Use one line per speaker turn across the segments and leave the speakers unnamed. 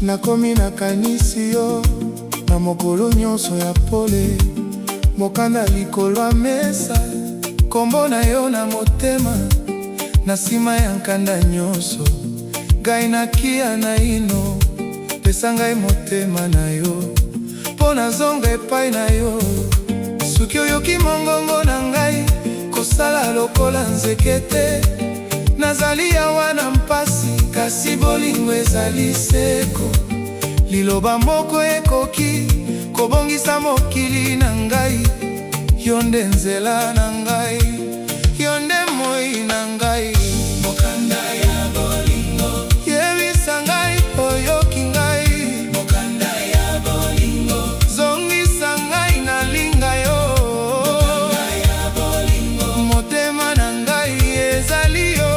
Nakomi nakanisi yo na mokolo nyonso ya pole, mokanda likolo ya mesa, kombo na yo na motema. Na nsima ya nkanda nyonso, ngai nakia naino, pesa ngai motema na yo, mpo nazonga epai na yo. Soki oyoki mongongo na ngai, kosala lokola nzekete. Nazali awa na mpasi, kasi bolingo ezali seko. Liloba moko ekoki kobongisa mokili na ngai. Yo nde nzela na ngai, yo nde moi na ngai. Mokanda ya bolingo, yebisa ngai oyoki ngai. Mokanda ya bolingo, zongisa ngai nalinga yo. Mokanda ya bolingo, motema na ngai ezali yo.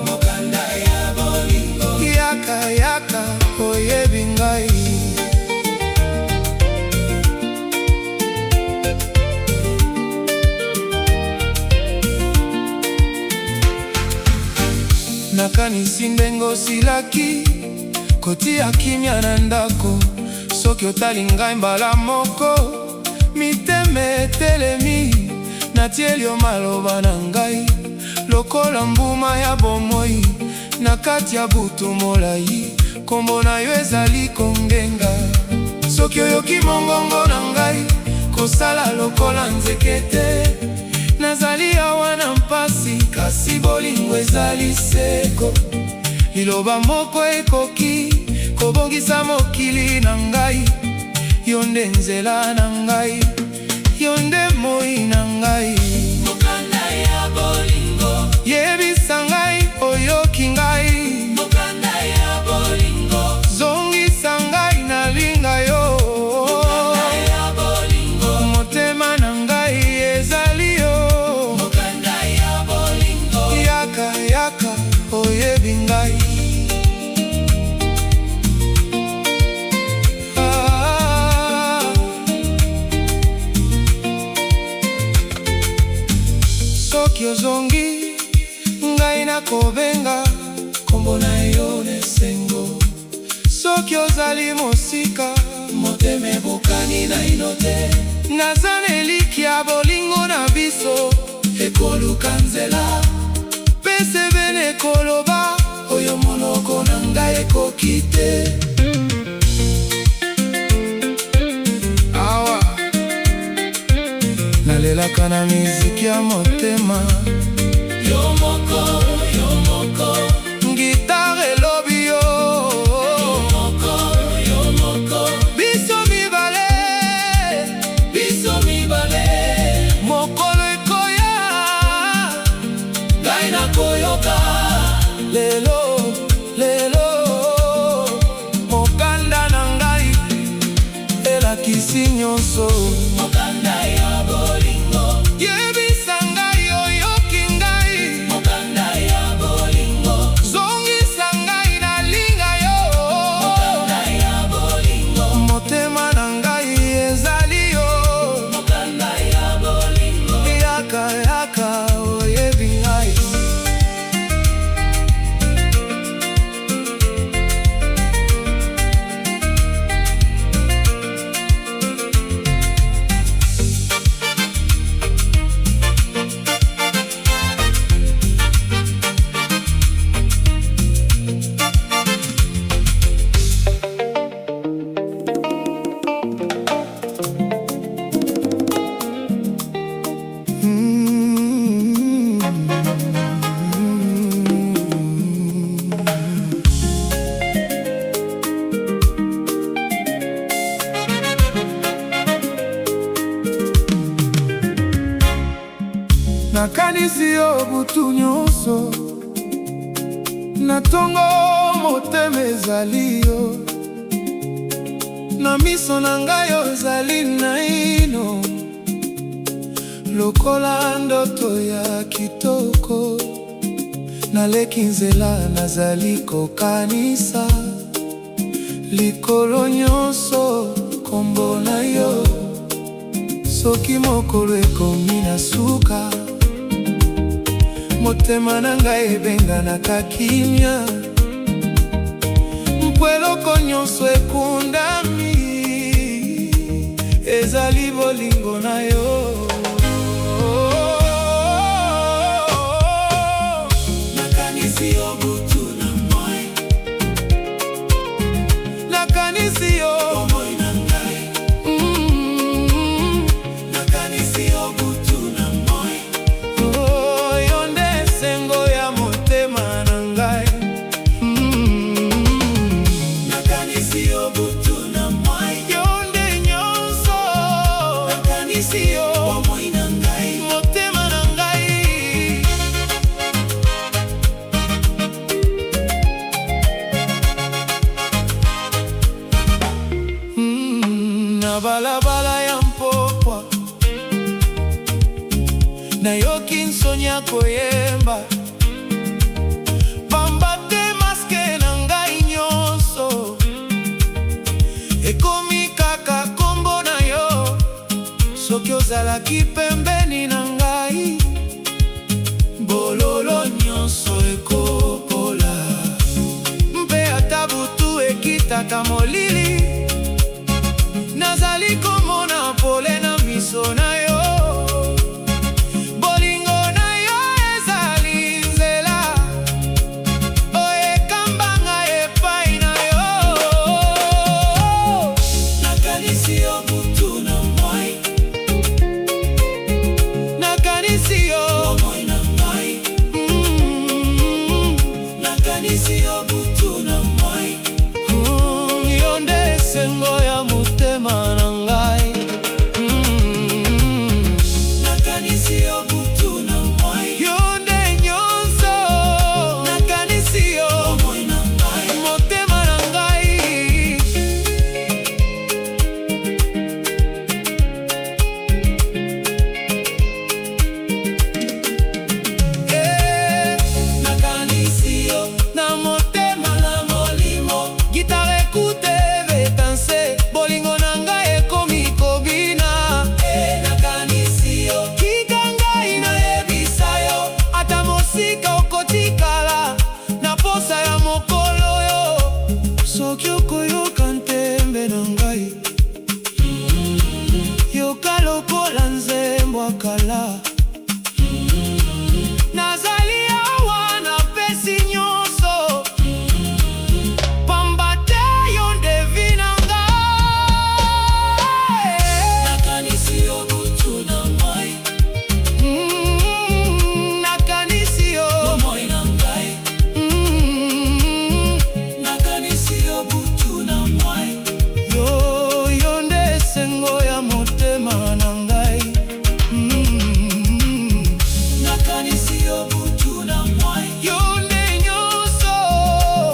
Mokanda ya bolingo, yaka yaka oyebi ngai. Nakanisi ndenge osilaki kotia kimia na ndako. Soki otali ngai mbala moko, mitema etelemi. Natieli yo maloba na ngai lokola mbuma ya bomoi. Na kati ya butu molai, kombo na yo ezali kongenga. Soki oyoki mongongo na ngai, kosala lokola nzekete. Nazali awa na mpasi, kasi bolingo ezali seko. Liloba moko ekoki kobongisa mokili na ngai. Yo nde nzela na ngai, yo nde moi na ngai. Mokanda ya bolingo, yebisa ngai oyoki ngai. Mokanda ya bolingo, zongisa ngai nalinga yo. Mokanda ya bolingo, motema na ngai ezali yo. Mokanda ya bolingo, yaka yaka oyebi ngai. Soki ozongi ngai nakobenga, kombo na yo nesengo. Soki ozali mosika, motema ebokani naino te. Naza na eliki ya bolingo na biso, ekoluka nzela. Pese bene ekoloba, oyo monoko na ngai ekoki te. Awa nalelaka na miziki ya motema. Yo moko, yo moko, ngitare elobi yo. Yo moko, yo moko, biso mibale, biso mibale. Mokolo ekoya, ngai nakoyoka. Lelo, lelo, mokanda na ngai elakisi nyonso. Mokanda ya bolingo, yebisa ngai oyoki ngai. Mokanda ya bolingo, zongisa ngai nalinga yo. Mokanda ya bolingo, motema na ngai ezali yo. Mokanda ya bolingo, yaka yaka oyebi ngai. Nakanisi yo butu nyonso, na tongo motema ezali yo. Na miso na ngai ozali naino, lokola ndoto ya kitoko. Naleki nzela nazali kokanisa, likolo nyonso kombo na yo. Soki mokolo ekomi na suka, motema na ngai ebenganaka kimia. eloko nyonso ekundami, ezali bolingo na yo. Nakanisi yo butu na moi, nakanisi yo bomoi na ngai. Nakanisi yo butu na moi, yo nde esengo ya motema na ngai. Nakanisi yo butu na moi, yo nde nyonso. Nakanisi yo bomoi na ngai, motema na ngai. Na balabala ya mpopwa nayoki nsoni ya koyemba, pamba te maske na ngai nyonso ekomi kaka kombo na yo. Soki ozalaki pembeni na ngai, bololo nyonso ekopola, mpe ata butu ekitaka molili, nazali komona pole na miso na yo. Bolingo na yo ezali nzela oyo ekambanga epai na yo. Nakanisi yo butu na moi, nakanisi yo bomoi na ngai. Nakanisi yo butu na moi, yo nde esengo ya motema na ngai. Nakanisi yo butu na moi, yo nde nyonso. Nakanisi yo bomoi na ngai, motema na ngai. Nakanisi yo na motema na molimo, gitare ekute betanse, bolingo na ngai ekomi kobina. Nakanisi yo kika ngai nayebisa yo, ata mosika okotikala na posa ya mokolo yo. Soki okoyoka ntembe na ngai, yoka lokola nzembo akala. Nazali awa napesi nyonso, pamba te yo nde vi na ngai. Nakanisi yo butu na moi, nakanisi yo bomoi na ngai. Nakanisi yo butu na moi, yo nde esengo ya motema na ngai. Nakanisi yo butu na moi, yo nde nyonso.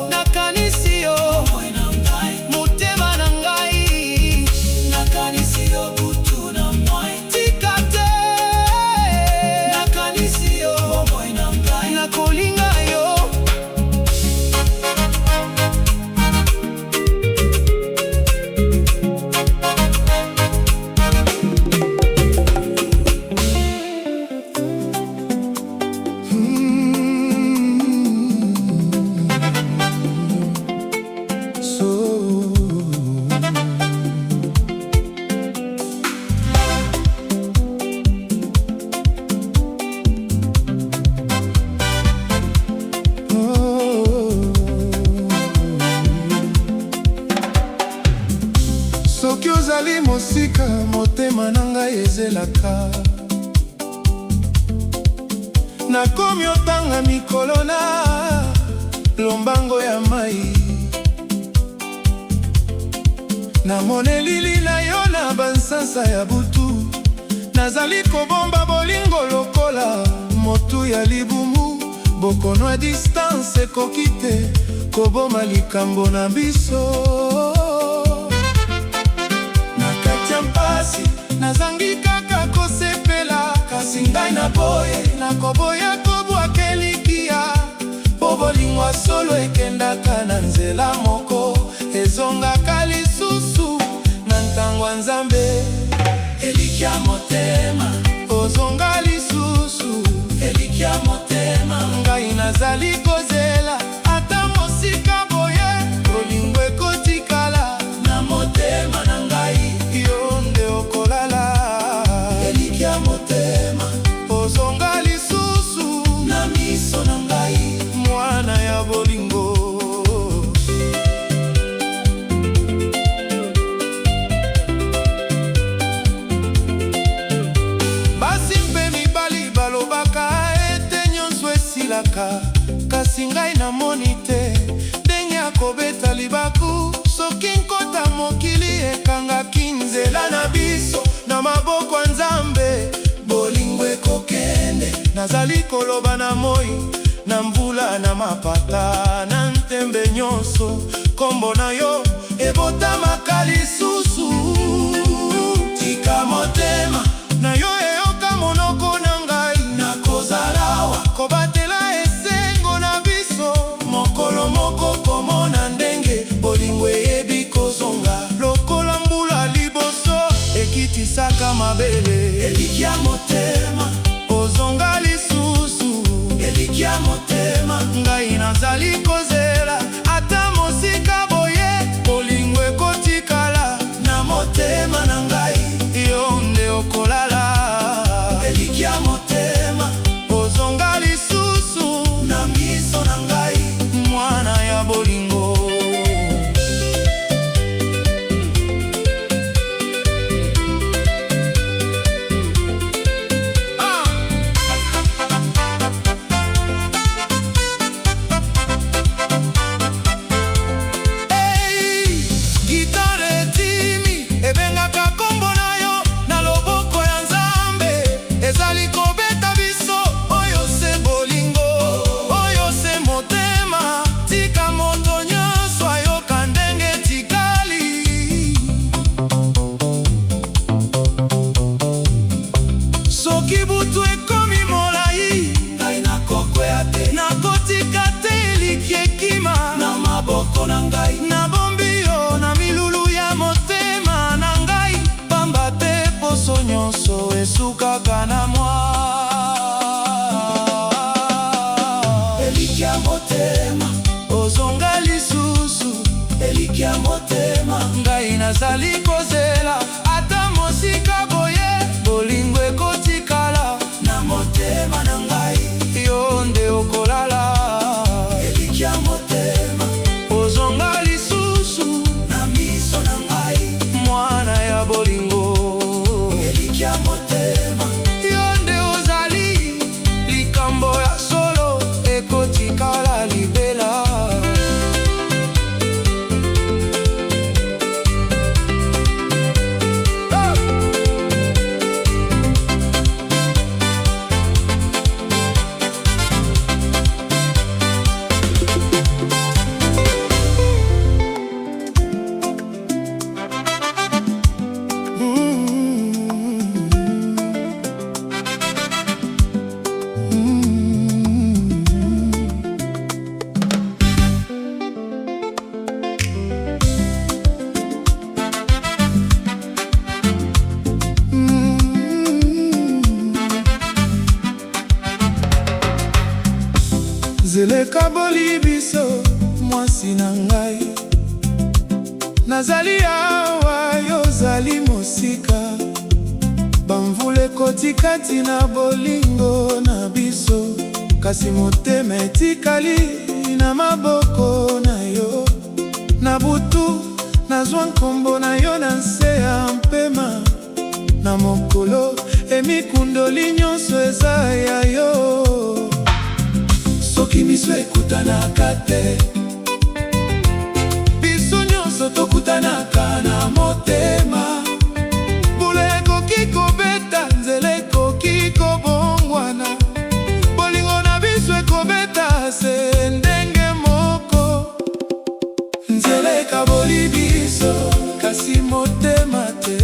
Nakanisi yo bomoi na ngai, motema na ngai. Nakanisi yo butu na moi, tika te. Nakanisi yo bomoi na ngai, nakolinga yo. Soki ozali mosika, motema na ngai ezelaka. Nakomi otanga mikolo na lombango ya mai, namona elili na yo na bansansa ya butu. Nazali kobomba bolingo lokola motu ya libumu, bokono ya distance ekoki te koboma likambo na biso. Nakati ya mpasi nazangi kaka kosepela, kasi ngai na boye nakoboya kobwaka elikia. Po bolingo solo ekendaka na nzela moko, ezongaka lisusu na ntango ya Nzambe. Elikia motema ozonga lisusu, elikia motema ngai nazali kozela ata mosika boye. Bolingo koyaka, kasi ngai namoni te ndenge akobeta libaku. Soki nkota mokili ekangaki nzela na biso, na maboko ya Nzambe bolingo ekokende. Nazali koloba na moi, na mvula na mapata, na ntembe nyonso, kombo na yo ebotamaka lisusu. Tika motema na yo eyoka monoko na ngai, nakozalawa kobatela esengo na biso. Mokolo moko komona ndenge bolingo eyebi kozonga, lokola mbula liboso ekitisaka mabele. Elikia motema ozonga lisusu, elikia motema ngai nazali kozela ata mosika boye, bolingo ekotikala na motema na ngai, yo nde okolala. Elikia motema ozonga lisusu na miso na ngai, mwana ya bolingo. Kibutu ekomi molai, ngai nakokwea te, nakotika te elikia ekima na maboko na ngai. Nabombi yo na milulu ya motema na ngai, pamba te poso nyonso esukaka na mwa. Elikia motema ozonga lisusu, elikia motema ngai nazali kozela ata mosika boye, bolingo ekotikala na motema na ngai, yo nde okolala. Elikia motema ozonga lisusu na miso na ngai, mwana ya bolingo. Elikia motema yo nde ozali, likambo ya solo ekotikala libela. Zeleka bolibiso mwasi na ngai, nazali awa yozali mosika. Bamvula ekotikati na bolingo na biso, kasi motema etikali na maboko na yo. Na butu nazwa nkombo na yo na nse ya mpema, na mokolo emikundoli nyonso eza ya yo. Soki miso ekutanaka te, biso nyonso tokutanaka na motema. Mbula ekoki kobeta, nzela ekoki kobongwana, bolingo na biso ekobeta se ndenge moko. Nzela ekaboli biso, kasi motema te.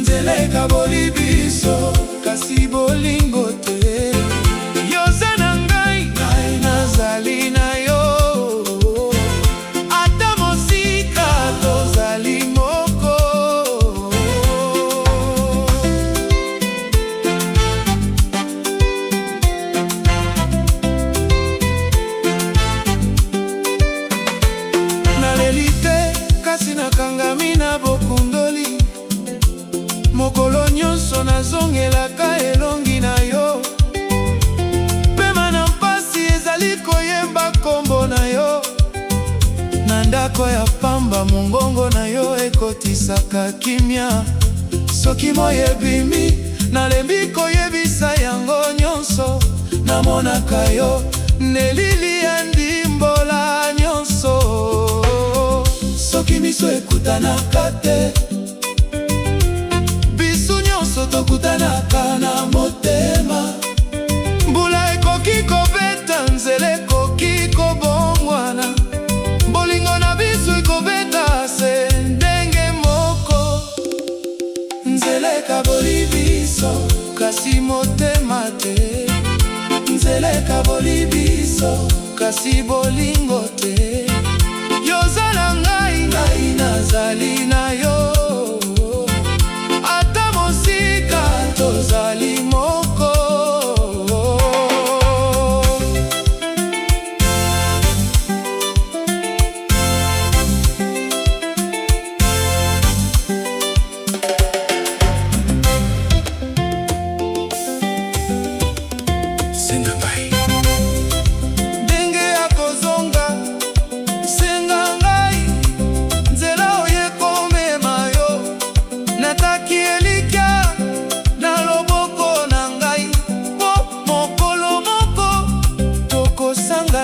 Nzela ekaboli biso, kasi bolingo te. Nazali na yo, ata mosika tozali moko. Naleli te, kasi nakangami na bokundoli, mokolo nyonso nazongelaka elongi na yo. Koyemba kombo na yo na ndako ya pamba, mongongo na yo ekotisaka kimia. Soki moye ebimi, nalembi koyebisa yango nyonso. namonaka yo nelili ya ndimbola nyonso. Soki miso ekutanaka te, biso nyonso tokutanaka na motema. Mbula ekoki kobeta, nzela ekoki kobongwana, bolingo na biso ekobeta se ndenge moko. Nzela ekaboli biso, kasi motema te. Nzela ekaboli biso, kasi bolingo te. Yozala ngai, ngai nazali na yo. Ata mosika tozali moko.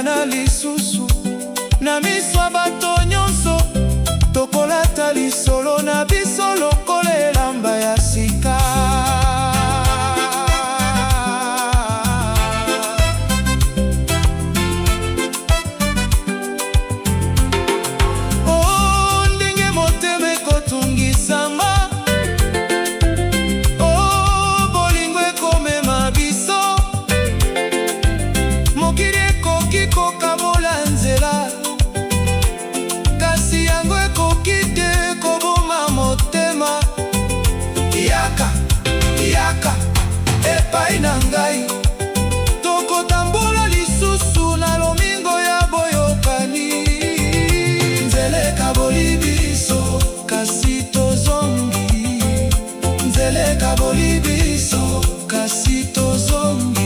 Na lisusu na miswa bato nyonso, tokolata lisolo na biso lokola elamba ya sika. Oh, ndenge motema ekotungisama, oh, bolingo ekomema biso. Mokili ekoki kokabola nzela, kasi yango ekoki te koboma motema. Yaka, yaka, epai na ngai, tokotambola lisusu na lomingo ya boyokani. Nzela ekaboli biso, kasi tozongi. Nzela ekaboli biso, kasi tozongi.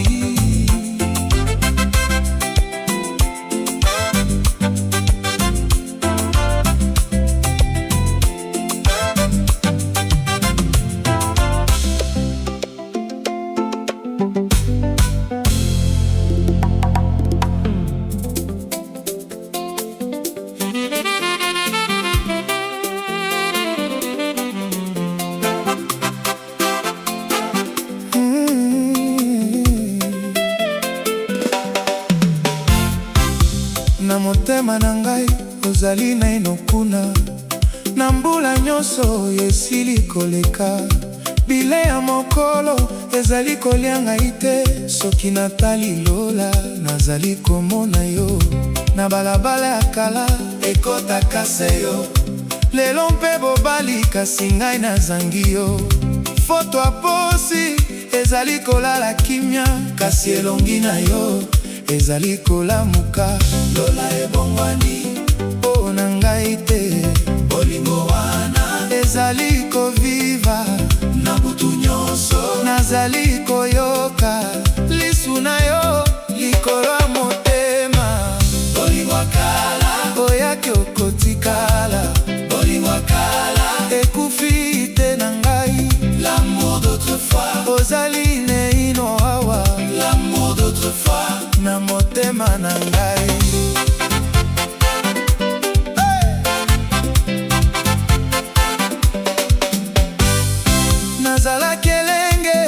Na motema na ngai ozali naino kuna, na mbula nyonso esili koleka. Bile ya mokolo ezali kolia ngai te, soki natali lola nazali komona yo. Na balabala ya kala ekotaka se yo, lelo mpe bobali kasi ngai nazangi yo. Foto aposi ezali kolala kimia, kasi elongi na yo ezali kolamuka. Lola ebongwani mpo na ngai te, bolingo wana ezali koviva na butu nyonso. Nazali koyoka lisu na yo likolo ya motema. Bolingo kala oyaki okotikala, bolingo kala ekufi te na ngai. L'amour d'autrefois ozali neino awa, l'amour d'autrefois na motema na ngai. Nazalaki elenge,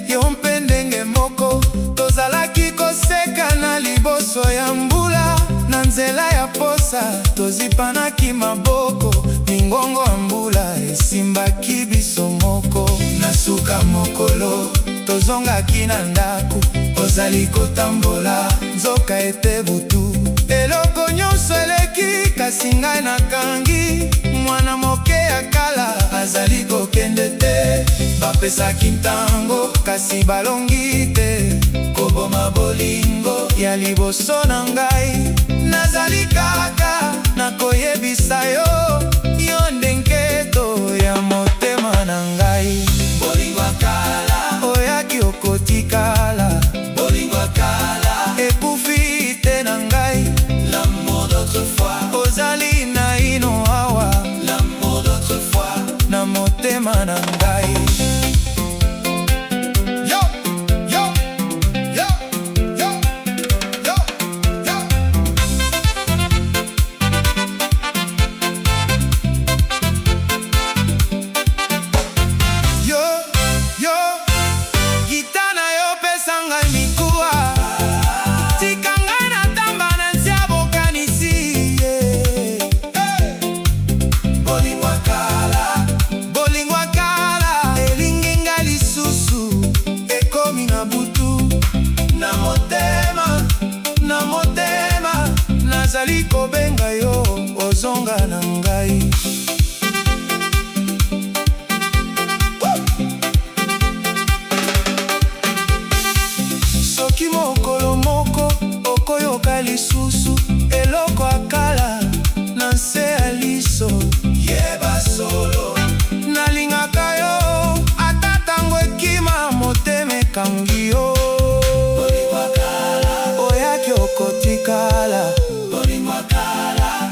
yo mpe ndenge moko. Tozalaki koseka na liboso ya mbula, na nzela ya posa tozipanaki maboko. Mingongo ya mbula esimbaki biso moko. Na suka mokolo tozongaki na ndako, ozali kotambola nzoka ete butu. Eloko nyonso eleki, kasi ngai nakangi. Mwana moke ya kala azali kokende te, bapesaki ntango kasi balongi te. Koboma bolingo ya liboso na ngai, nazali kaka nakoyebisa yo, yo ndengeto ya motema na ngai. Bolingo kala oyaki okotikala, bolingo kala ekufi te na ngai. L'amour d'autrefois ozali naino awa, l'amour d'autrefois na motema na ngai. Yo, yo, yo, yo. nazali kobenga yo ozonga na ngai. Soki mokolo moko okoyoka lisusu eloko akala na nse ya liso, yeba solo nalingaka yo ata tango ekima motema ekangi yo. Oyaki okotikala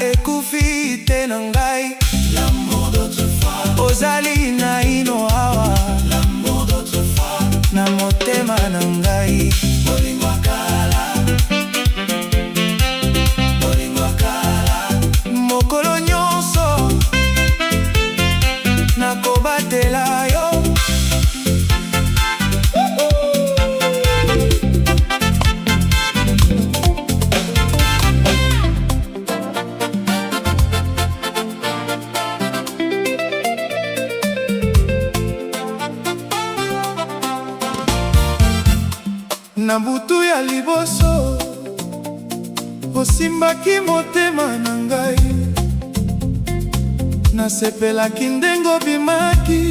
ekufi te na ngai. Ozali naino awa na motema na ngai. Mokolo nyonso nakobatela yo. Na butu ya liboso osimbaki motema na ngai, nasepelaki ndenge obimaki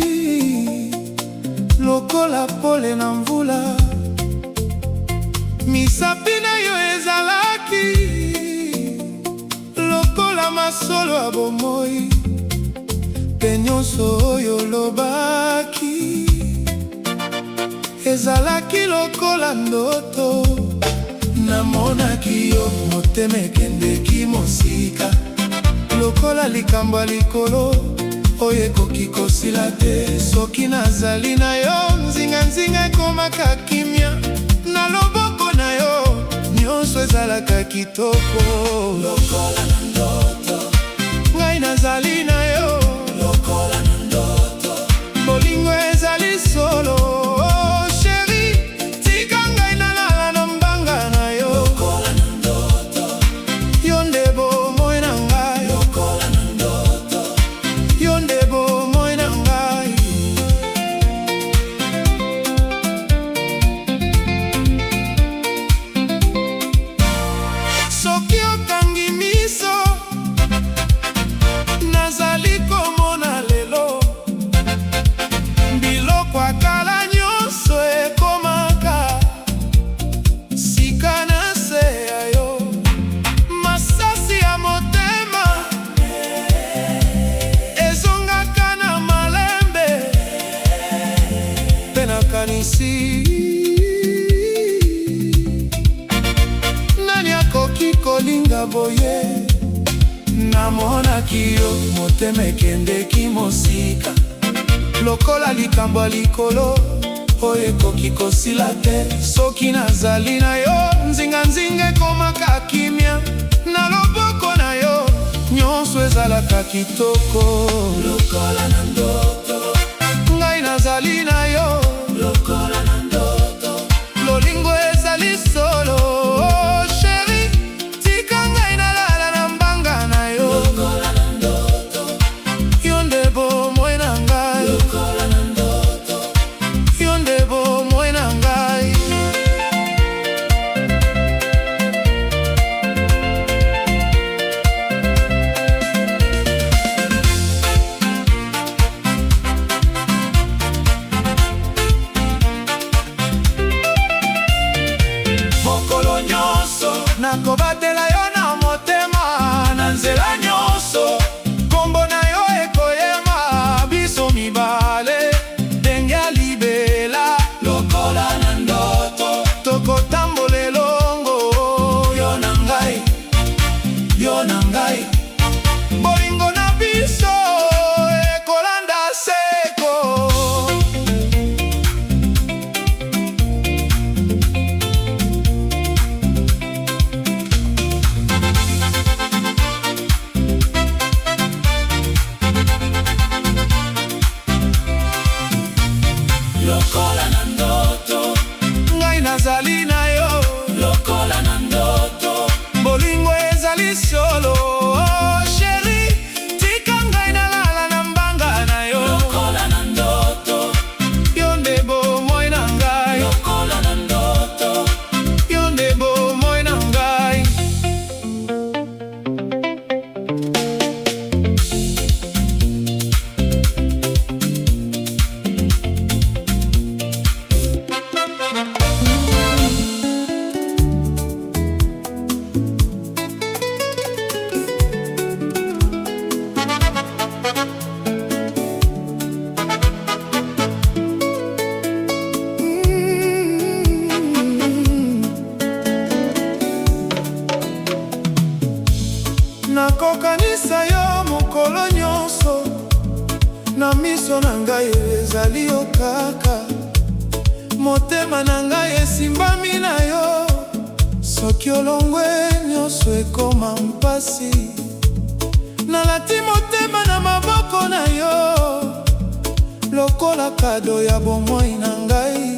lokola pole na mvula. Misapi na yo ezalaki lokola masolo ya bomoi, mpe nyonso oyo olobaki ezalaki lokola ndoto. Namonaki yo motema ekendeki mosika lokola likambo ya likolo oyo ekoki kosila te. Soki nazali na yo nzinga ekomaka kimia, na loboko na yo nyonso ezalaka kitoko lokola na ndoto. Ngai nazali na yo lokola na ndoto, bolingo ezali solo. Soki okangi miso nazali komona lelo, biloko akala nyonso ekomaka sika na se ya yo. Masasi ya motema ezongaka na malembe mpe nakanisi kolinga boye. Namonaki yo motema ekendeki mosika lokola likambo ya likolo oyo ekoki kosila te. Soki nazali na yo nzinga ekomaka kimia, na loboko na yo nyonso ezalaka kitoko lokola na ndoto. Ngai nazali na yo lokola na ndoto, lolingo ezali solo. Nakobatela yo na motema na nzela nyonso, kombo na yo ekoyema biso mibale ndenge ya libela lokola na ndoto. Tokotambola elongo yo na ngai, yo na ngai. Bolingo na biso ekolanda seko. Lokola na ndoto, ngai nazali na yo lokola na ndoto, bolingo ezali solo. Oh chérie, tika ngai nalala na mbanga na yo lokola na ndoto. Yo nde bomoi na ngai lokola na ndoto, yo nde bomoi na ngai. nakokanisa yo mokolo nyonso, na miso na ngai ezali yo kaka. Motema na ngai esimbami na yo, soki olongwe nyonso ekoma mpasi. Nalati motema na maboko na yo, lokola kado ya bomoi na ngai.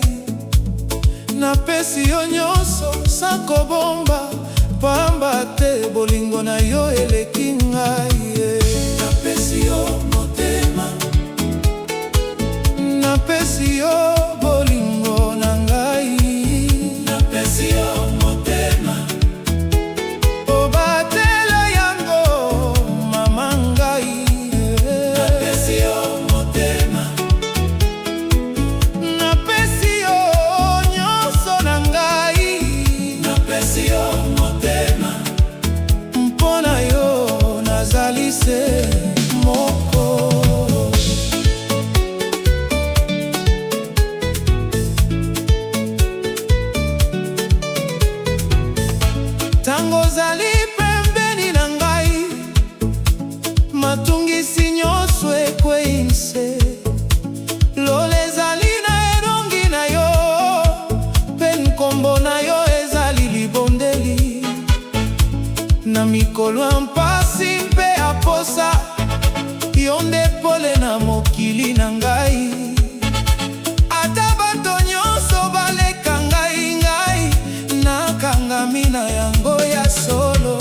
Napesi yo nyonso sa kobomba, pamba te bolingo na yo eleki ngai. Napesi yo motema, napesi yo bolingo na ngai. Napesi yo motema, obatela yango mama ngai. Napesi yo motema, napesi yo nyonso na ngai. Napesi yo motema, mpona yo nazali se moko. Tango zali pembeni na ngai, matungisi nyonso ekwei nse. Lola ezali na elongi na yo, mpe nkombo na yo ezali libondeli. Na mikolo ya mpasi mpe ya posa, yo nde pole na mokili na ngai. Ata bato nyonso baleka ngai, ngai nakangami na yango ya solo.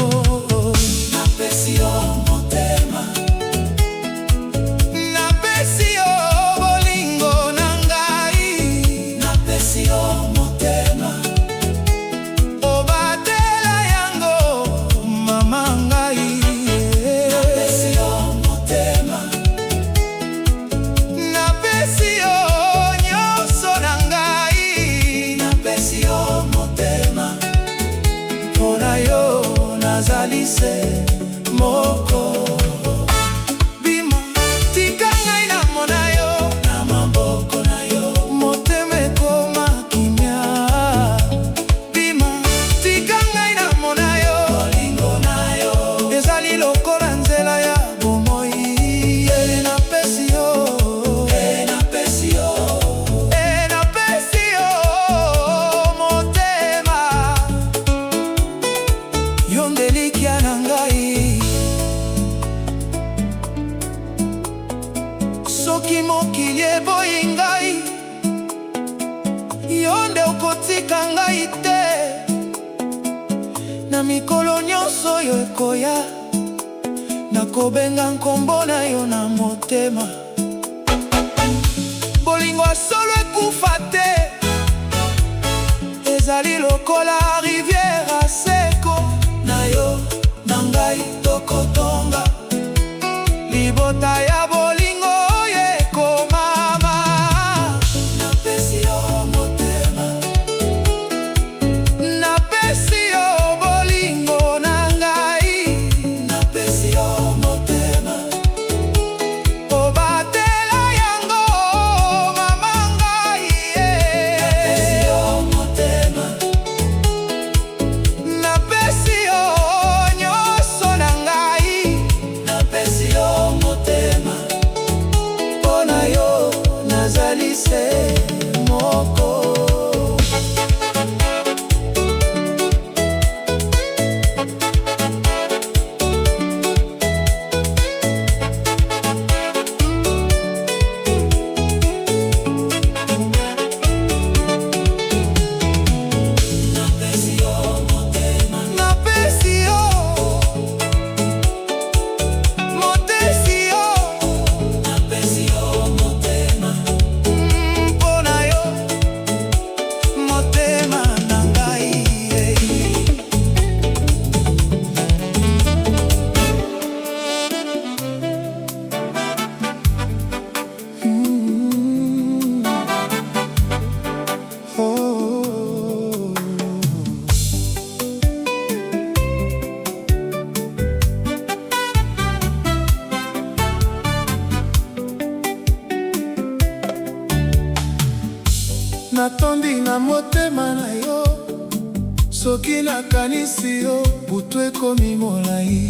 Napesi yo motema, napesi yo bolingo na ngai. Napesi yo motema, obatela yango mama ngai. Napesi yo motema, napesi yo nyonso na ngai. Napesi yo motema, mpona yo nazali se moko. Bima, tika ngai namona yo na maboko na yo, motema ekoma kimia. Bima, tika ngai namona yo, bolingo na yo ezali lokola nzela ya bomoi. Napesi yo, napesi yo, napesi yo motema, yo nde likia na ngai. Soki mokili eboyi ngai, yo nde okotika ngai te. Na mikolo nyonso yo ekoya, nakobenga nkombo na yo na motema. Bolingo solo ekufa te, ezali lokola rivière a seko. Na yo na ngai tokotonga, libota ya bolingo oyo ekomama. Napesi yo motema, napesi yo bolingo na ngai. Napesi yo motema, obatela yango mama ngai. Napesi yo motema, napesi yo nyonso na ngai. Napesi yo motema, mpona yo nazali se moko. Napesi yo motema, napesi yo, motesi yo. Napesi yo motema, mpona yo motema na ngai. Oh. Natondi na motema na yo, soki nakanisi yo butu ekomi molai.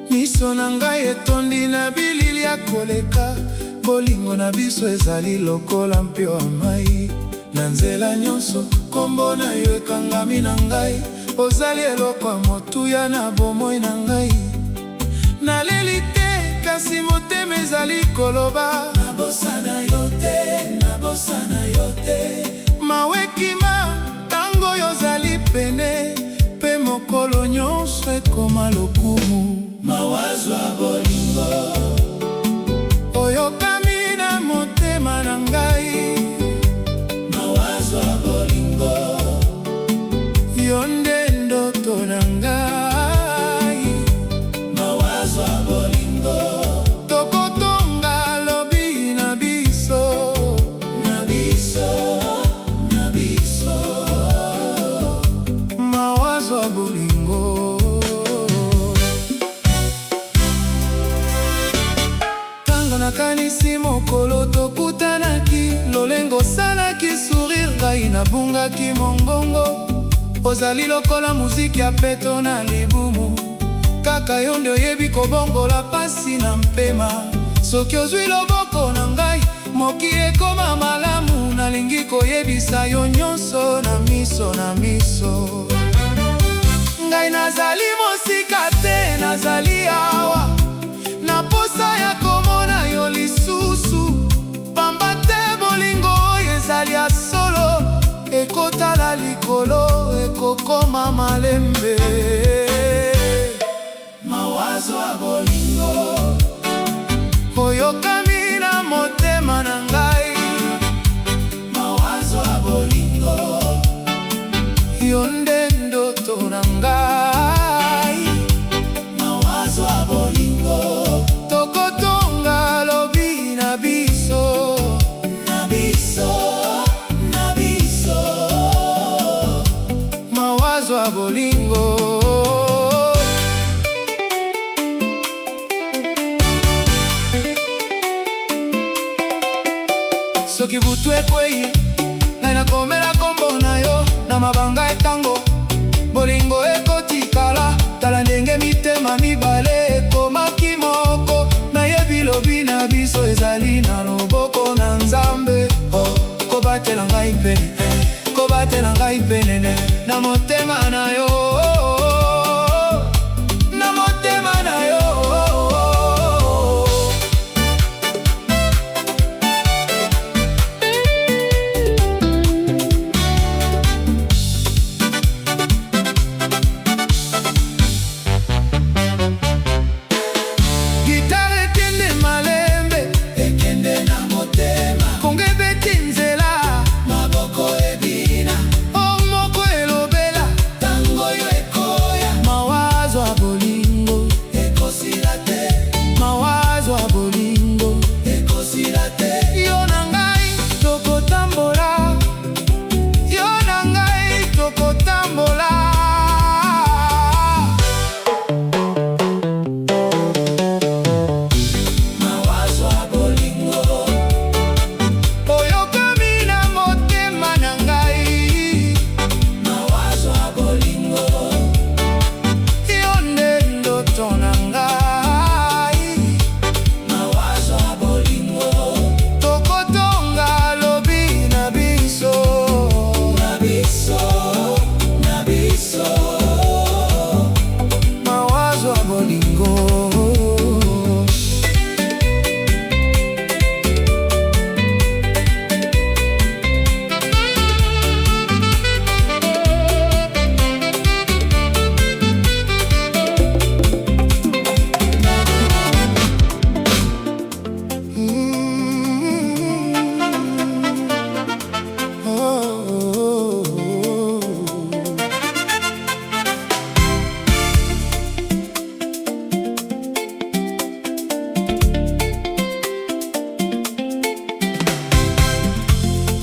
Miso na ngai etondi na bilili ya koleka, bolingo na biso ezali lokola mpio ya mai. Na nzela nyonso kombo na yo ekangami na ngai, ozali eloko ya motuya na bomoi na ngai. Naleli te kasi motema ezali koloba, nabosana yo te, nabosana yo te. Mawekima tango yo ozali pene, pe mokolo nyonso ekoma lokumu. Mawazo ya bolingo oyokami na motema na ngai. Mawazo ya bolingo yo nde ndoto na ngai. Mawazo ya bolingo tokotonga lobi na biso, na biso, na biso. Mawazo ya bolingo nakanisi mokolo tokutanaki, lolengo salaki sourire ngai nabungaki mongongo. Ozali lokola muziki ya peto na libumu, kaka yo nde oyebi kobongola pasi na mpema. Soki ozwi loboko na ngai, moki ekoma malamu. Nalingi koyebisa yo nyonso na miso na miso. Ngai nazali mosika te, nazali awa na posa ya komona yo lisusu. Pamba te bolingo oyo ezali ya solo, ekotala likolo ekokoma malembe. Mawazo ya bolingo oyokami na motema na ngai. Mawazo ya bolingo yo nde ndoto na ngai. Mawazo ya bolingo tokotonga lobi na biso, na biso, na biso. Mawazo ya bolingo soki butu ekwei, ngai nakomela kombo na yo na mabanga etango. Bolingo ekotikala, tala ndenge mitema mibale ekomaki moko. Nayebi lobi na biso ezali na loboko na Nzambe. Oh, kobatela ngai pene, kobatela ngai penene na motema na yo, na motema na yo.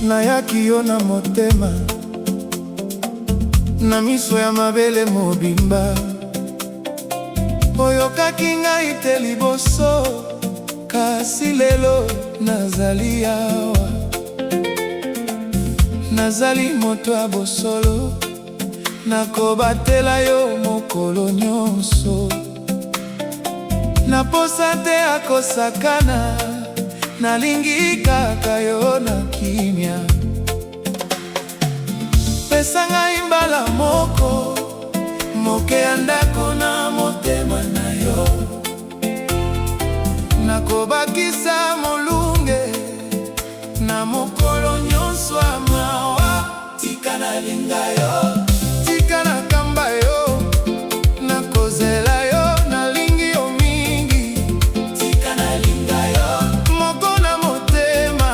Nayaki yo na motema, na miso ya mabele mobimba. Oyokaki ngai te liboso, kasi lelo nazali awa. Nazali moto ya bosolo, nakobatela yo mokolo nyonso. na posa te akosakana, nalingi kaka yo na kimia. Pesa ngai mbala moko, moke ya ndako na motema na yo. Nakobakisa molunge na mokolo nyonso ya mawa. Tika nalinga yo, tika nakamba yo, nakozela yo, nalingi yo mingi. Tika nalinga yo, moko na motema,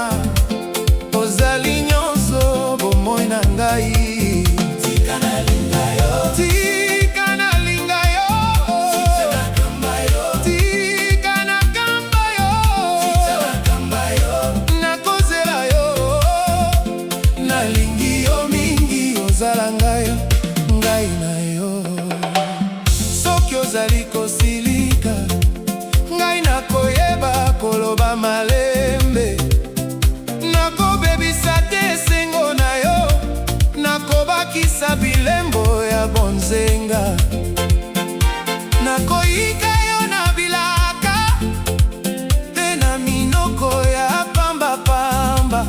ozali nyonso bomoi na ngai. Tika nalinga yo, tika nalinga yo, tika nakamba yo, tika nakamba yo, tika nakamba yo, nakozela yo, nalingi yo mingi. Ozala ngai, ngai na yo. Soki ozali kosilika, ngai nakoyeba koloba malembe. Nakobebisa te esengo na yo, nakobakisa bilembo ya bonzenga. Nakoyika yo na bilaka, te na minoko ya pamba-pamba.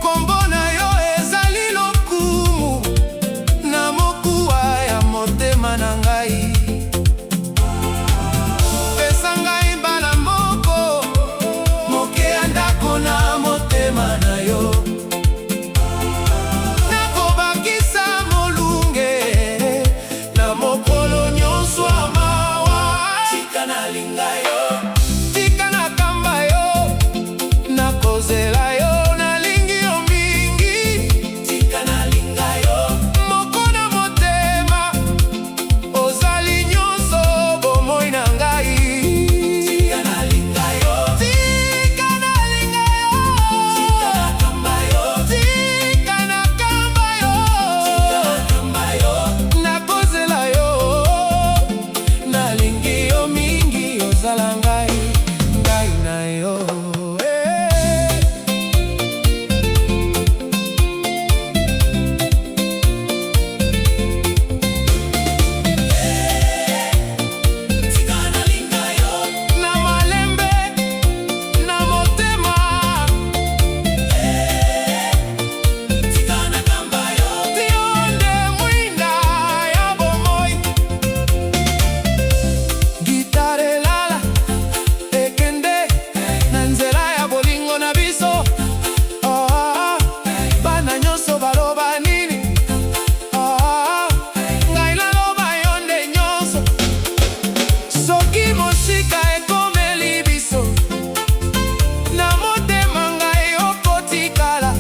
Kombo na yo ezali lokumu, na mokuwa ya motema na ngai. Pesa ngai mbala moko, moke ya ndako na motema na yo. Nakobakisa molunge na mokolo nyonso ya mawa. Tika nalinga yo, tika nakamba yo, nakozela yo, nalingi yo mingi. Tika nalinga yo, moko na motema, ozali nyonso bomoi na ngai. Tika nalinga yo, tika nalinga yo, tika nakamba yo, tika nakamba yo, tika nakamba yo, nakozela yo, nalingi yo mingi. Ozala ngai, ngai na yo. Tika nalinga yo, na malembe, na motema. Tika nakamba yo, tio nde mwinda ya bomoi. Gitare lala, ekende, na nzela ya bolingo na biso. Bana nyonso baloba nini? Ngai naloba yo nde nyonso. Soki mosika ekomeli biso, na motema ngai okotikala.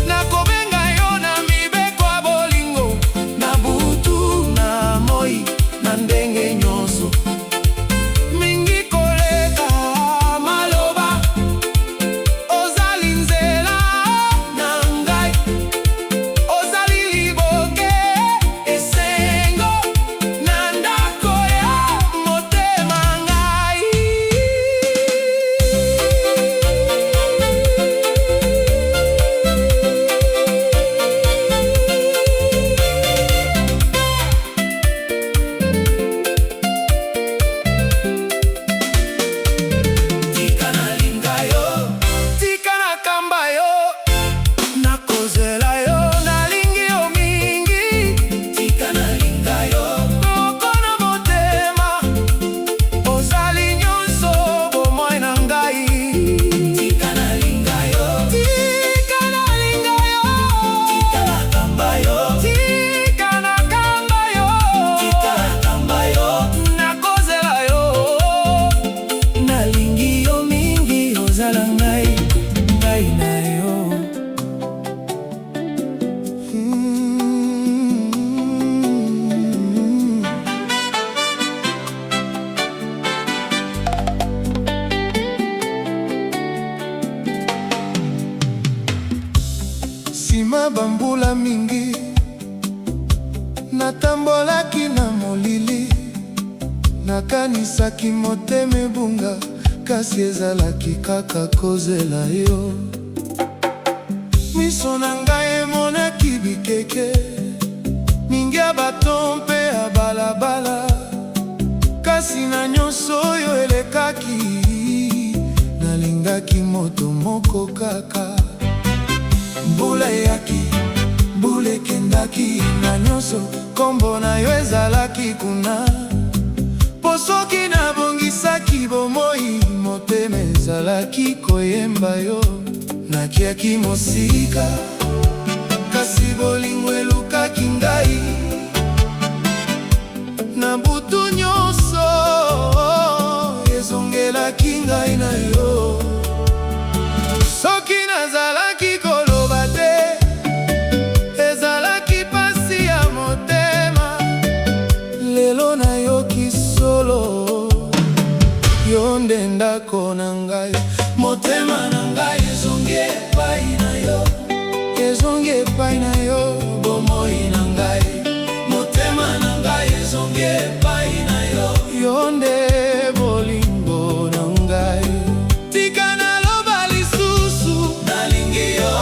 Nakobenga yo na mibeko ya bolingo, na butu na moi, na ndenge nyonso. Mingi koleka maloba, ozali nzela na ngai, ozali liboke esengo na ndako ya motema ngai. Tika nalinga yo, tika nakamba yo, nakozela yo, nalingi yo mingi. Tika nalinga yo, moko na motema, ozali nyonso bomoi na ngai. Tika nalinga yo, tika nalinga yo, tika nakamba yo, tika nakamba yo, tika nakamba yo, nakozela yo, nalingi yo mingi. Ozala ngai, ngai na yo. Sima bambula mingi, natambolaki na molili. Nakanisaki motema ebunga, kasi ezalaki kaka kozela yo. Miso na ngai emonaki bikeke, mingi ya bato mpe ya balabala. kasi na nyonso oyo elekaki, nalingaki moto moko kaka. Mbula eyaki, mbula ekendaki, na nyonso kombo na yo ezalaki kuna. Po soki nabongisaki bomoi, motema ezalaki koyemba yo. Nakiaki mosika, kasi bolingo elukaki ngai. Na butu nyonso ezongelaki ngai na yo. Soki nazalaki koloba te, ezalaki pasi ya motema. Lelo nayoki solo, yo nde ndako na ngai. Motema na ngai ezongi epai na yo, ezongi epai na yo. Bomoi na ngai, motema na ngai ezongi epai na yo. Yo nde bolingo na ngai. Tika naloba lisusu, nalingi yo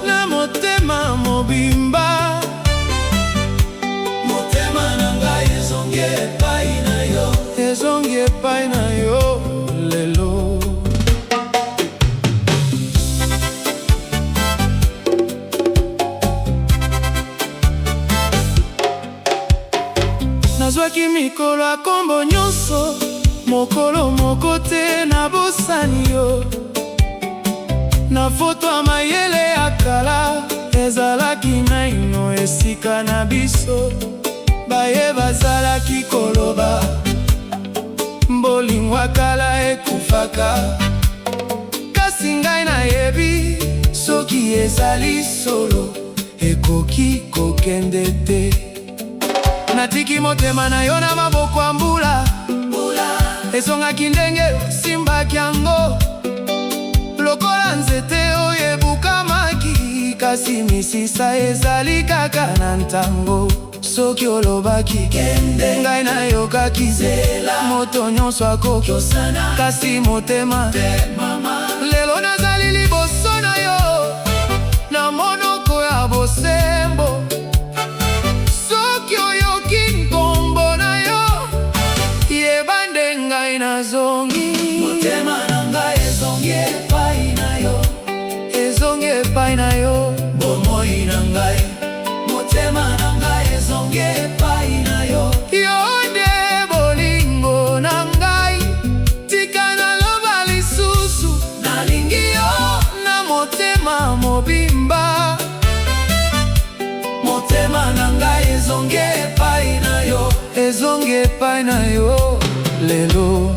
na motema mobimba. Motema na ngai ezongi epai na yo, ezongi epai na yo lelo. Nazwaki mikolo ya kombo nyonso, mokolo moko te nabosani yo. Na foto ya mayele ya kala, ezalaki naino esika na biso. Baye bazalaki koloba, bolingo ya kala ekufaka. Kasi ngai nayebi, soki ezali solo, ekoki kokende te. Natiki motema na yo na maboko ya mbula, ezongaki ndenge osimbaki yango. Lokola nzete oyo ebukamaki, kasi misisa ezali kaka na ntango. Soki olobaki kende, ngai nayokaki zela. Moto nyonso akoki osana, kasi motema lelo nazali liboso na yo, na monoko ya bosembo. Nazongi, motema na ngai ezongi epai na yo, ezongi epai na yo. Bomoi na ngai, motema na ngai ezongi epai na yo. Yo nde bolingo na ngai. Tika naloba lisusu, nalingi yo na motema mobimba. Motema na ngai ezongi epai na yo, ezongi epai na yo lelo.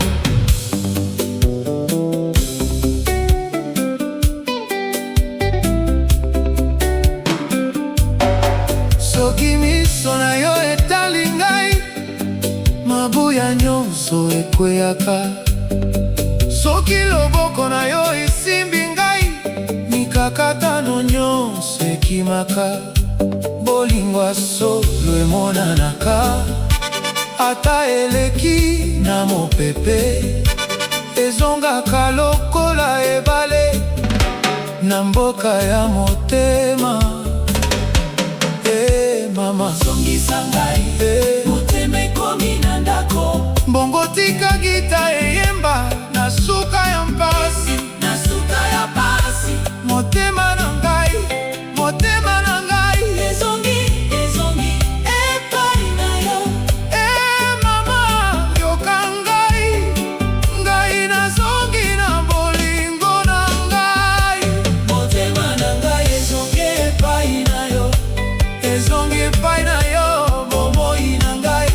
Soki miso na yo etali ngai, mabuya nyonso ekweyaka. Soki loboko na yo esimbi ngai, mikakatano nyonso ekimaka. Bolingo ya solo emonanaka, ata eleki na mopepe. Ezongaka lokola ebale na mboka ya motema. Mama songisa ngai, motema ekomi na ndako. Bongo tika gita eyemba na suka ya mpasi, na suka ya pasi. Motema na ngai, motema na ngai ezongi, ezongi epai na yo. Mama yoka ngai, ngai nazongi na bolingo na ngai. Motema na ngai ezongi epai na yo, ezongi epai na yo. Bomoi na ngai,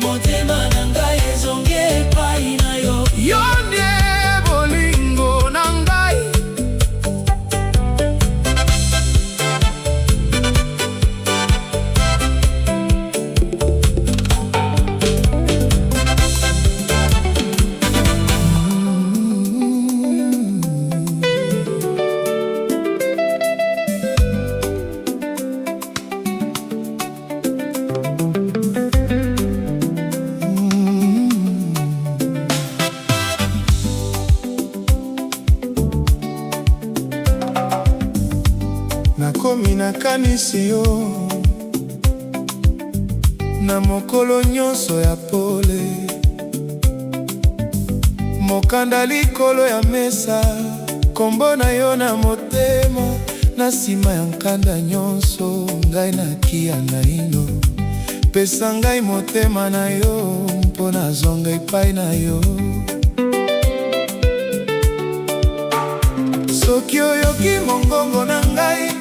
motema na ngai ezongi epai na yo. Yo nde bolingo na ngai. Nakomi nakanisi yo na mokolo nyonso ya pole. mokanda likolo ya mesa, kombo na yo na motema. Na nsima ya nkanda nyonso, ngai nakia naino. Pesa ngai motema na yo, mpo nazonga epai na yo. Soki oyoki mongongo na ngai,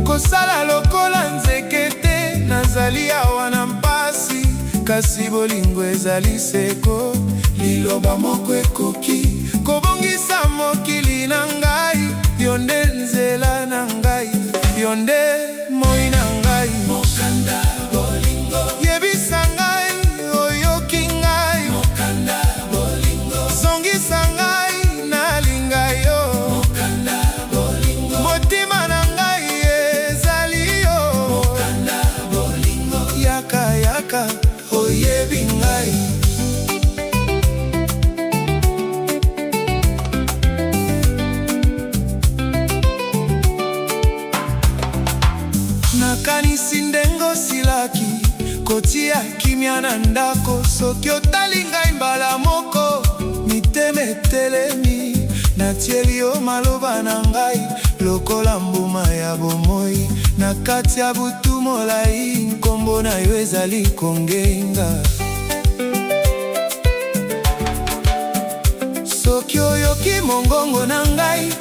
kosala lokola nzeke te. Nazali awa na mpasi, kasi bolingo ezali seko. Liloba moko ekoki kobongisa mokili na ngai. Yo nde nzela na ngai, yo nde moi na ngai. Mokanda bolingo, yebisa ngai oyoki ngai. Mokanda bolingo, zongisa ngai nalinga yo. Mokanda bolingo, motema na ngai ezali yo. Mokanda bolingo, yaka yaka oyebi ngai. Nakanisi ndengo silaki, kotia kimia na ndako. Soki otali ngai mbala moko, mitema etelemi. Natieli yo maloba na ngai, lokola mbuma ya bomoi. Na kati ya butu molai, nkombo na yo ezali kongenga. Soki oyoki mongongo na ngai,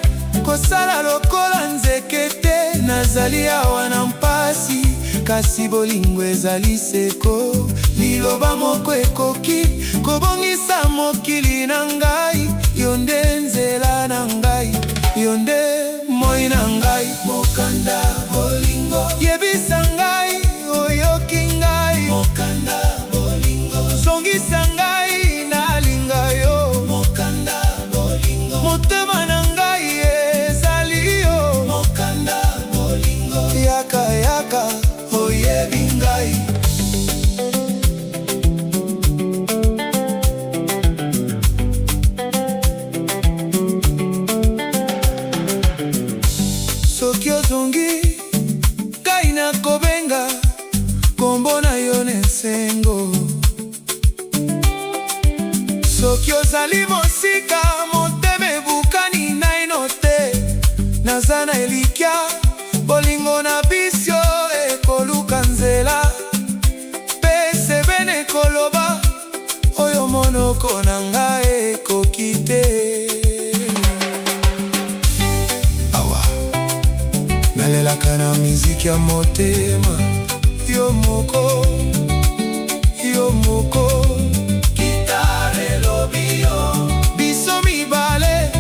kosala lokola nzeke te. Nazali awa na mpasi, kasi bolingo ezali seko. Liloba moko ekoki kobongisa mokili na ngai. Yo nde nzela na ngai, yo nde moi na ngai. Mokanda bolingo, yebisa ngai oyoki ngai. Mokanda bolingo, zongisa ngai nalinga yo. Mokanda bolingo, motema na ngai ezali yo. Mokanda bolingo, yaka yaka oyebi ngai. Soki ozongi ngai nakobenga, kombo na yo nesengo. Soki ozali mosika, motema ebukani naino te. Naza na elikya, bolingo na biso ekoluka nzela. Pese bene koloba, oyo monoko na ngai ekoki te. Awa nalelaka na miziki ya motema, yo moko, yo moko. Gitare lobi yo, biso mibale,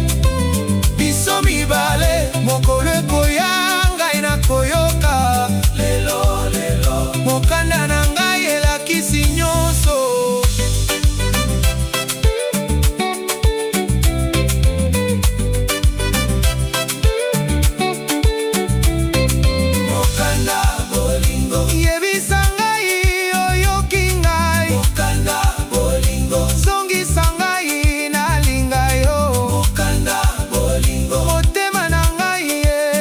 biso mibale. Mokolo ekoya ngai nakoyoka, lelo lelo. Mokanda na ngai elakisi nyonso. Mokanda bolingo, yebisa ngai oyoki ngai. Mokanda bolingo, zongisa ngai nalinga yo. Mokanda bolingo, motema na ngai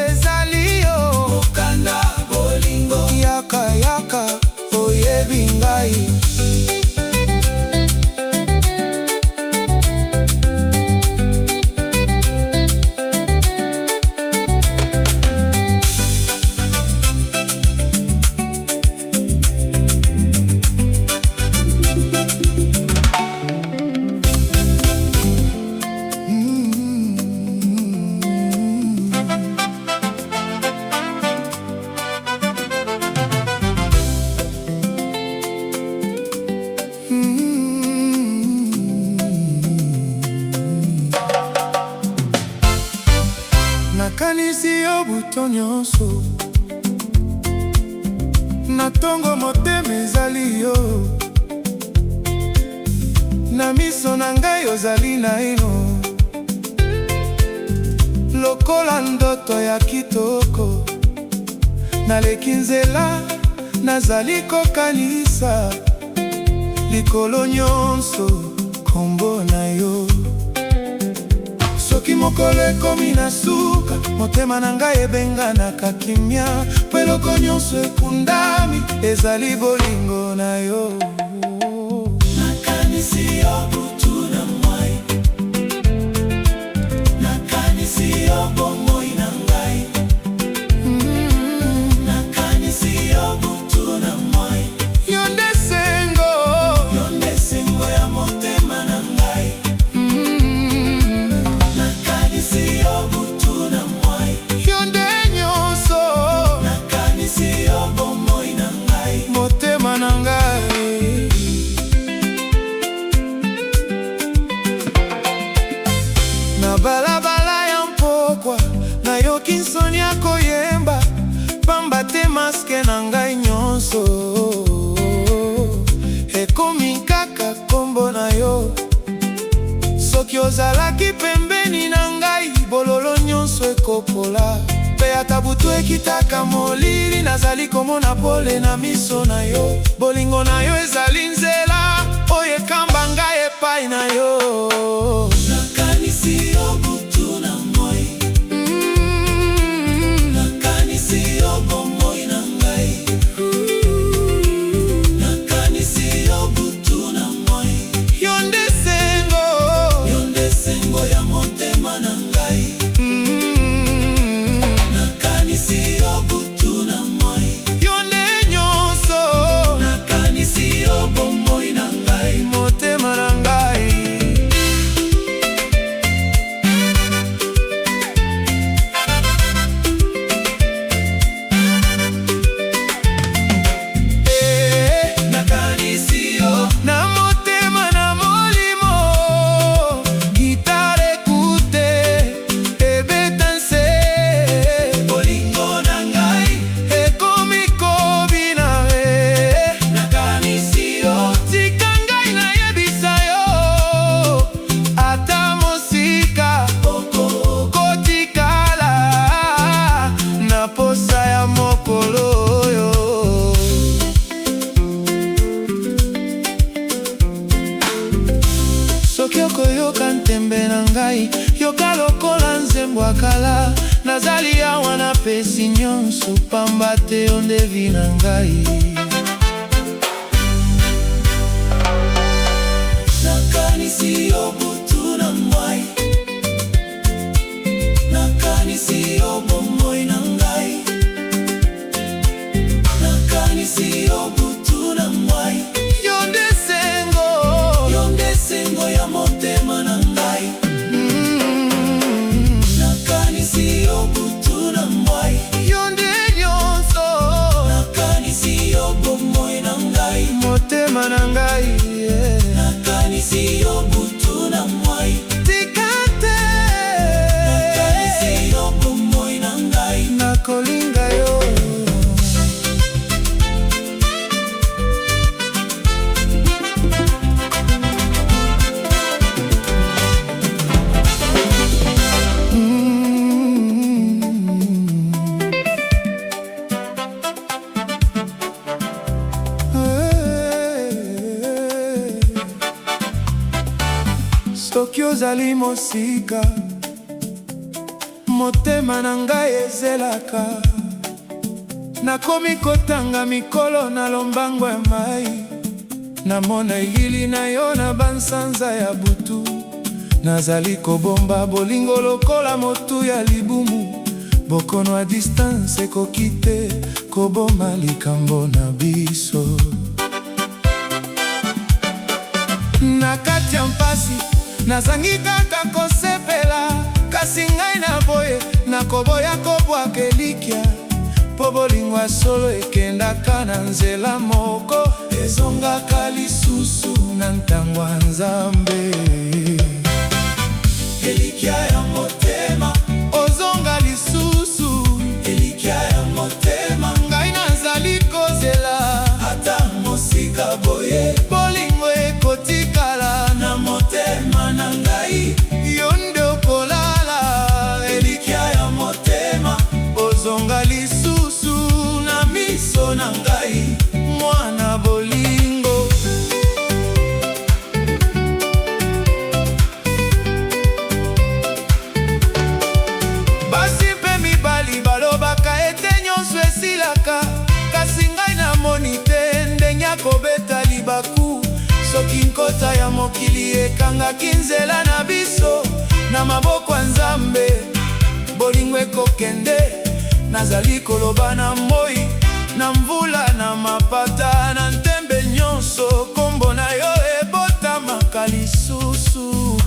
ezali yo. Mokanda bolingo, yaka yaka oyebi ngai. Nakanisi yo buto nyonso, na tongo motema ezali yo. Na miso na ngai ozali naino, lokola ndoto ya kitoko. Naleki nzela, nazali kokanisa, likolo nyonso kombo na yo. Soki mokolo ekomi na suka, motema na ngai ebenganaka kimia. Po eloko nyonso ekundami, ezali bolingo na yo. Nakanisi yo butu na mwai, maske na ngai nyonso, ekomi kaka kombo na yo. Soki ozalaki pembeni na ngai, bololo nyonso ekopola. Mpe ata butu ekitaka molili, nazali komona pole na miso na yo. Bolingo na yo ezali nzela oyo ekamba ngai epai na yo. Nakanisi yo butu na moi, nakanisi yo bomoi na ngai, nakanisi yo butu na moi. Yo nde sengo ya motema na ngai, nakanisi yo butu na moi. Yo nde nyonso, nakanisi yo bomoi na ngai, motema na ngai. Nakanisi yo na motema na molimo, gitare ekute ebeta nse. Bolingo na ngai ekomi kobina ye. Nakanisi yo, tika ngai nayebisa yo, ata mosika kotikala na posa ya mokolo oyo. Soki okoyoka ntembe na ngai, yoka lokola nzembo akala. Nazali awa napesi nyonso, pamba te yo nde vi na ngai. Nakanisi yo butu na moi, nakanisi yo bomoi na ngai, nakanisi yo butu na moi. Yo nde sengo ya motema na ngai, nakanisi yo butu na moi. Yo nde nyonso, nakanisi yo bomoi na ngai, motema na ngai, nakanisi yo butu na moi. Tika te, nakanisi yo bomoi na ngai, nakolinga yo. Soki ozali mosika, motema na ngai ezelaka. Nakomi kotanga mikolo na lombango ya mai, namona elili na yo na bansanza ya butu. Nazali kobomba bolingo lokola motu ya libumu, bokono a distance ekoki te koboma likambo na biso. Na kati ya mpasi nazangi kaka kosepela, kasi ngai na boye nakoboya kobwaka elikya. Po bolingo ya solo ekendaka na nzela moko, ezongaka lisusu na ntango ya Nzambe. Elikya ya motema, ozonga lisusu. Elikya ya motema, ngai nazali kozela ata mosika boye. Bolingo ekotikala na motema na ngai, yo nde okolala. Elikya ya motema, ozonga lisusu na miso na ngai, mwana bolingo. Basi mpe mibali balobaka ete nyonso esilaka, kasi ngai namoni te ndenge akobeta libaku. Soki nkota ya mokili ekangaki nzela na biso, na maboko ya Nzambe bolingo ekokende. Nazali koloba na moi, na mvula na mapata, na ntembe nyonso kombo na yo ebotamaka lisusu.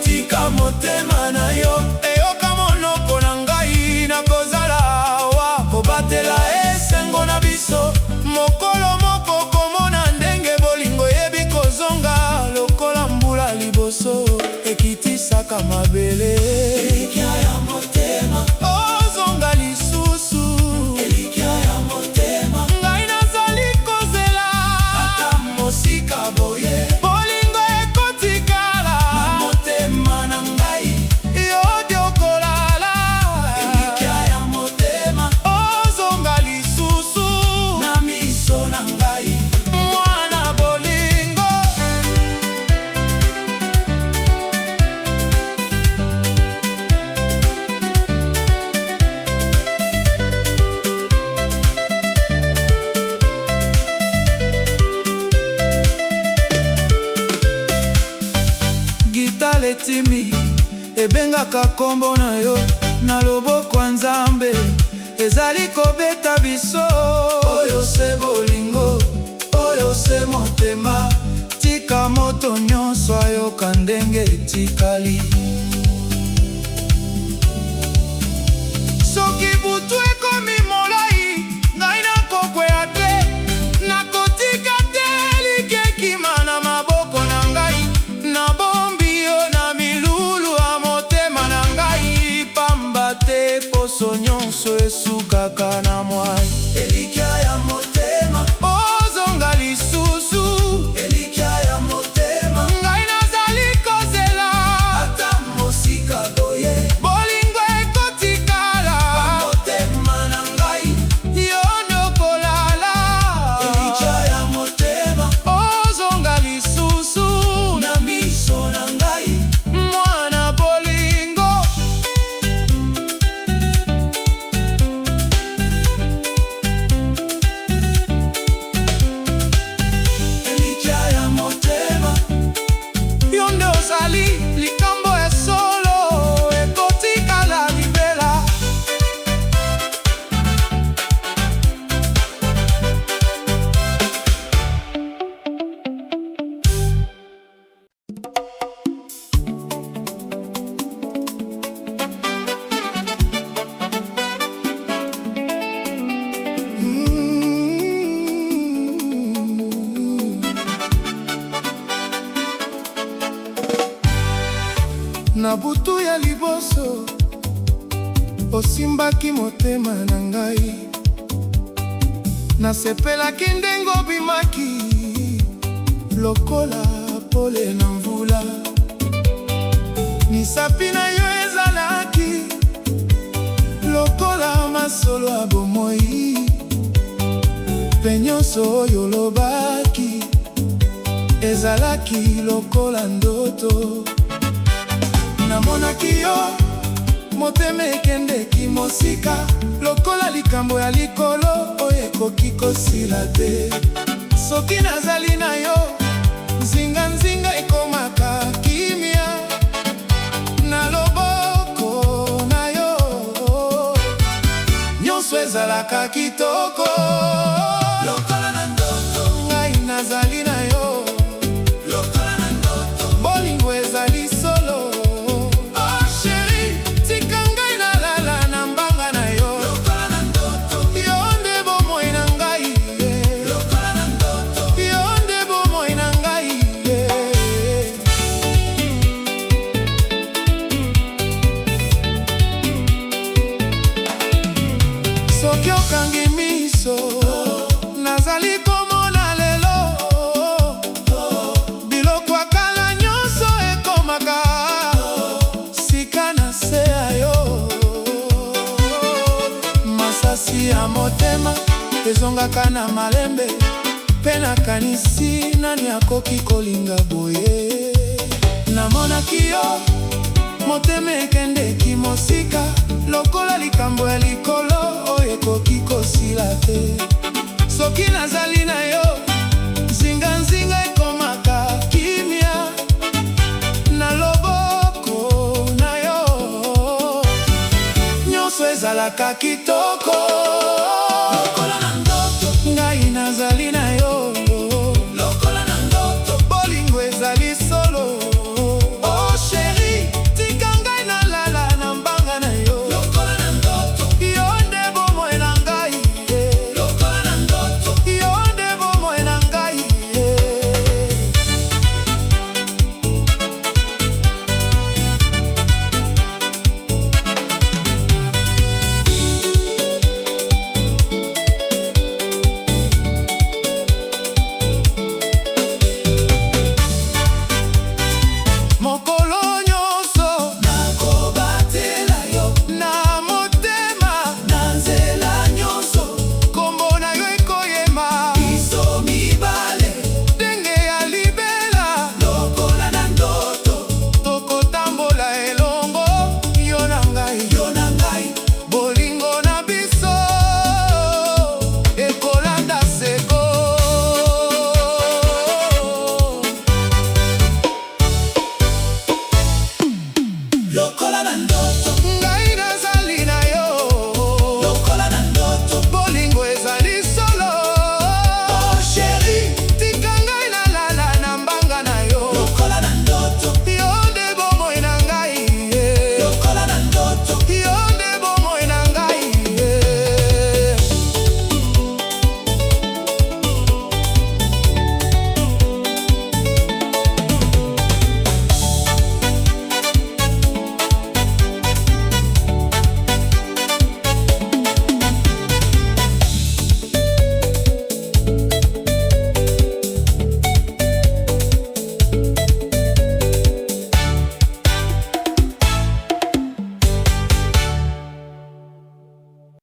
Tika motema na yo eyoka monoko na ngai, nakozala awa kobatela esengo na biso. Mokolo moko komona ndenge bolingo yebi kozonga lokola mbula liboso ekitisaka mabele. Elikya ya motema, ozonga lisusu. Elikya ya motema. mosala etimi, ebengaka kombo na yo na loboko ya Nzambe, ezali kobeta biso. Oyo se bolingo, oyo se motema, tika moto nyonso ayoka ndenge etikali. Soki butu ekomi molai, ngai nakokwea te, nakotika te likekima na maboko na ngai. Nabombi yo na milulu ya motema na ngai, pamba te poso nyonso esukaka na mwai. Elikya ya motema, ozonga lisusu. Elikya ya motema, ngai nazali kozela ata mosika boye. Bolingo ekotikala motema na ngai, yo ndokolala. Elikya ya motema, ozonga lisusu na miso na ngai, mwana bolingo. Elikya ya motema, yo nde ozali likambo ya solo, ekotikala libela. Na butu ya liboso, osimbaki motema na ngai, nasepelaki ndenge obimaki lokola pole na mvula. Misapi na yo ezalaki lokola masolo ya bomoi, mpe nyonso oyo olobaki ezalaki lokola ndoto. Namonaki yo, motema ekendeki mosika, lokola likambo ya likolo oyo ekoki kosila te. Soki nazali na yo, nzinga ekomaka kimia na loboko na yo, nyonso ezalaka kitoko. Lokola na ndoto, ngai nazali na yo, lokola na ndoto, bolingo ezali solo. Soki okangi miso, nazali komona lelo, biloko ya kala nyonso ekomaka sika na se ya yo. Masasi ya motema ezongaka na malembe, mpe nakanisi nani akoki kolinga boye. Namonaki yo, motema ekendeki mosika, lokola likambo ya likolo oyo ekoki kosila te. Soki nazali na yo, nzinga ekomaka kimia na loboko na yo, nyonso ezalaka kitoko.